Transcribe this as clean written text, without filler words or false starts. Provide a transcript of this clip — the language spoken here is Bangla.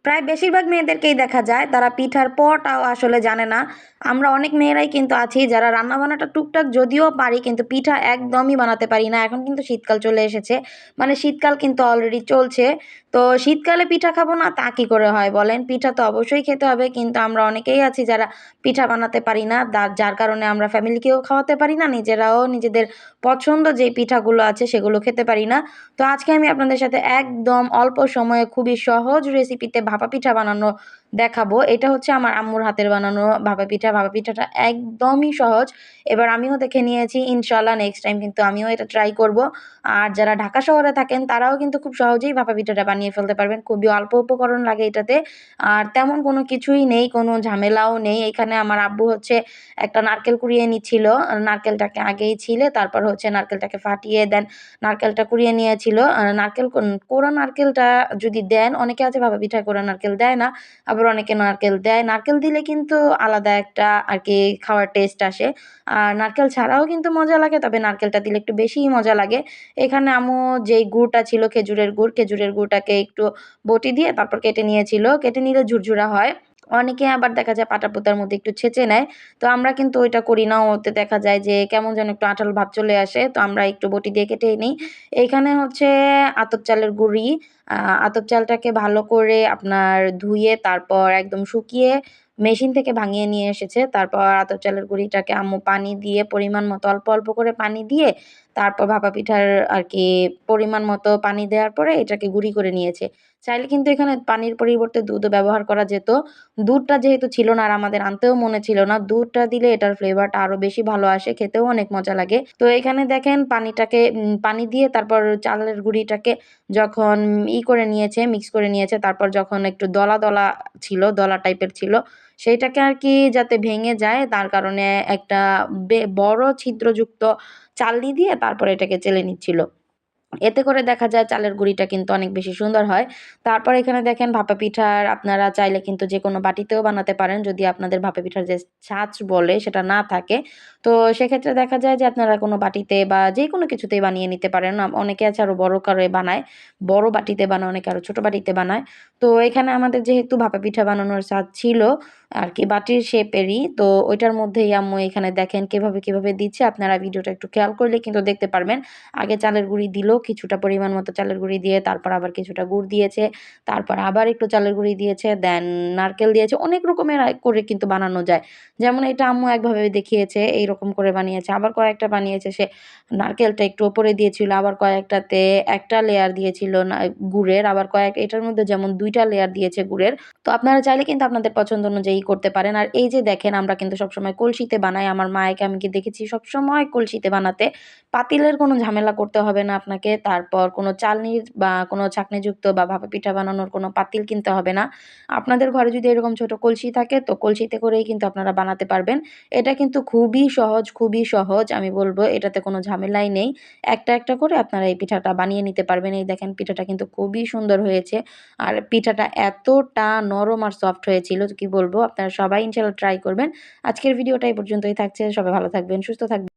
প্রায় বেশিরভাগ মেয়েদেরকেই দেখা যায় তারা পিঠার পটাও আসলে জানে না। আমরা অনেক মেয়েরাই কিন্তু আছি যারা রান্নাবান্নাটা টুকটাক যদিও পারি কিন্তু পিঠা একদমই বানাতে পারি না। এখন কিন্তু শীতকাল চলে এসেছে। মানে শীতকাল কিন্তু অলরেডি চলছে। তো শীতকালে পিঠা খাবো না তা কি করে হয় বলেন? পিঠা তো অবশ্যই খেতে হবে কিন্তু আমরা অনেকেই আছি যারা পিঠা বানাতে পারি না। যার কারণে আমরা ফ্যামিলিকেও খাওয়াতে পারি না, নিজেরাও নিজেদের পছন্দ যে পিঠাগুলো আছে সেগুলো খেতে পারি না। তো আজকে আমি আপনাদের সাথে একদম অল্প সময়ে খুবই সহজ রেসিপিতে ভাপা পিঠা বানানো দেখাবো। এটা হচ্ছে আমার আম্মুর হাতের বানানো ভাপা পিঠা। ভাপা পিঠাটা একদমই সহজ। এবার আমিও দেখে নিয়েছি। ইনশাআল্লাহ নেক্সট টাইম কিন্তু আমিও এটা ট্রাই করব। আর যারা ঢাকা শহরে থাকেন তারাও কিন্তু খুব সহজেই ভাপা পিঠাটা বানিয়ে ফেলতে পারবেন। খুবই অল্প উপকরণ লাগে এটাতে। আর তেমন কোনো কিছুই নেই, কোনো ঝামেলাও নেই। এখানে আমার আব্বু হচ্ছে একটা নারকেল কুড়িয়ে নিচ্ছিল। নারকেলটাকে আগেই ছিলে তারপর হচ্ছে নারকেলটাকে ফাটিয়ে দেন নারকেলটা কুড়িয়ে নিয়েছিল। নারকেল কোড়া নারকেলটা যদি দেন, অনেকে আছে ভাপা পিঠায় কোড়া নারকেল দেয় না। আবার অনেকে নারকেল দেয়। নারকেল দিলে কিন্তু আলাদা একটা আরকি খাওয়ার টেস্ট আসে। আর নারকেল ছাড়াও কিন্তু মজা লাগে। তবে নারকেলটা দিলে একটু বেশিই মজা লাগে। এখানে আম্মু যেই গুড়টা ছিল খেজুরের গুড়টাকে একটু বটি দিয়ে তারপর কেটে নিয়েছিল। কেটে নিলে ঝুরঝুরা হয়। অনেকে আবার দেখা যায় পাটাপোতার মধ্যে একটু ছেঁচে নেয়। তো আমরা কিন্তু ওইটা করি না। ওতে দেখা যায় যে কেমন যেন একটু আঁঠালো ভাব চলে আসে। তো আমরা একটু বটি দিয়ে কেটেই নিই। এইখানে হচ্ছে আতপ চালের গুঁড়ি। আ আতপ চালটাকে ভালো করে আপনার ধুয়ে তারপর একদম শুকিয়ে মেশিন থেকে ভাঙিয়ে নিয়ে এসেছে। তারপর আতপ চালের গুঁড়িটাকে আম্মু পানি দিয়ে পরিমাণ মতো অল্প, অল্প করে পানি দিয়ে তারপর ভাপা পিঠার আরকি পরিমাণ মতো পানি দেওয়ার পরে এটাকে গুঁড়ি করে নিয়েছে। চাইলে কিন্তু এখানে পানির পরিবর্তে দুধও ব্যবহার করা যেত। দুধটা যেহেতু ছিল না আর আমাদের আনতেও মনে ছিল না, দুধটা দিলে এটার ফ্লেভারটা আরো বেশি ভালো আসে, খেতেও অনেক মজা লাগে। তো এখানে দেখেন পানিটাকে পানি দিয়ে তারপর চালের গুঁড়িটাকে যখন করে নিয়েছে, মিক্স করে নিয়েছে, তারপর যখন একটু দলা, দলা ছিল, দলা টাইপের ছিল, সেইটাকে আরকি যাতে ভেঙে যায় তার কারণে একটা বড় ছিদ্রযুক্ত চালনি দিয়ে তারপর এটাকে চেলে নিচ্ছিল। এতে করে দেখা যায় চালের গুঁড়িটা কিন্তু অনেক বেশি সুন্দর হয়। তারপর এখানে দেখেন ভাপা পিঠার আপনারা চাইলে কিন্তু যেকোনো বাটিতেও বানাতে পারেন যদি আপনাদের ভাপা পিঠার যে ছাঁচ বলে সেটা না থাকে। তো সেক্ষেত্রে দেখা যায় যে আপনারা কোনো বাটিতে বা যেকোনো কিছুতেই বানিয়ে নিতে পারেন। অনেকে আছে আরো বড় করে বানায়। বড় বাটিতে বানায়, অনেকে আরো ছোট বাটিতে বানায়। তো এখানে আমাদের যেহেতু ভাপা পিঠা বানানোর ছাঁচ ছিল আরকি বাটির শেপেরই, তো ওইটার মধ্যেই আম্মু এখানে দেখেন কিভাবে, কিভাবে দিচ্ছে আপনারা ভিডিওটা একটু খেয়াল করলে কিন্তু দেখতে পারবেন। আগে চালের গুঁড়ি দিল, কিছুটা পরিমাণ মতো চালের গুঁড়ি দিয়ে তারপর আবার কিছুটা গুড় দিয়েছে। তারপর আবার একটু চালের গুঁড়ি দিয়েছে, দেন নারকেল দিয়েছে। অনেক রকমের করে কিন্তু বানানো যায়। যেমন এটা আম্মু একভাবে দেখিয়েছে, এইরকম করে বানিয়েছে। আবার কয়েকটা বানিয়েছে সে নারকেলটা একটু উপরে দিয়েছিল, আবার কয়েকটাতে ১ টা লেয়ার দিয়েছিল গুড়ের, আবার এটার মধ্যে যেমন ২ টা লেয়ার দিয়েছে গুড়ের। তো আপনারা চাইলে কিন্তু আপনাদের পছন্দ অনুযায়ী করতে পারেন। আর এই যে দেখেন আমরা কিন্তু সবসময় কলসিতে বানাই। আমার মাকে আমি কি দেখেছি সবসময় কলসিতে বানাতে। পাতিলের কোনো ঝামেলা করতে হবে না আপনাকে। তারপর কোনো চালনির বা কোনো ছাঁকনিযুক্ত বা ভাপা পিঠা বানানোর কোনো পাতিল কিনতে হবে না। আপনাদের ঘরে যদি এরকম ছোট কলসি থাকে তো কলসিতে করেই কিন্তু আপনারা বানাতে পারবেন। এটা কিন্তু খুবই সহজ আমি বলব। এটাতে কোনো ঝামেলাই নেই। একটা, একটা করে আপনারা এই পিঠাটা বানিয়ে নিতে পারবেন। এই দেখেন পিঠাটা কিন্তু খুবই সুন্দর হয়েছে। আর পিঠাটা এতটা নরম আর সফট হয়েছিল কি বলব। আপনারা সবাই ইনশাআল্লাহ ট্রাই করবেন। আজকের ভিডিওটা এই পর্যন্তই থাকছে। সবাই ভালো থাকবেন, সুস্থ থাকবেন।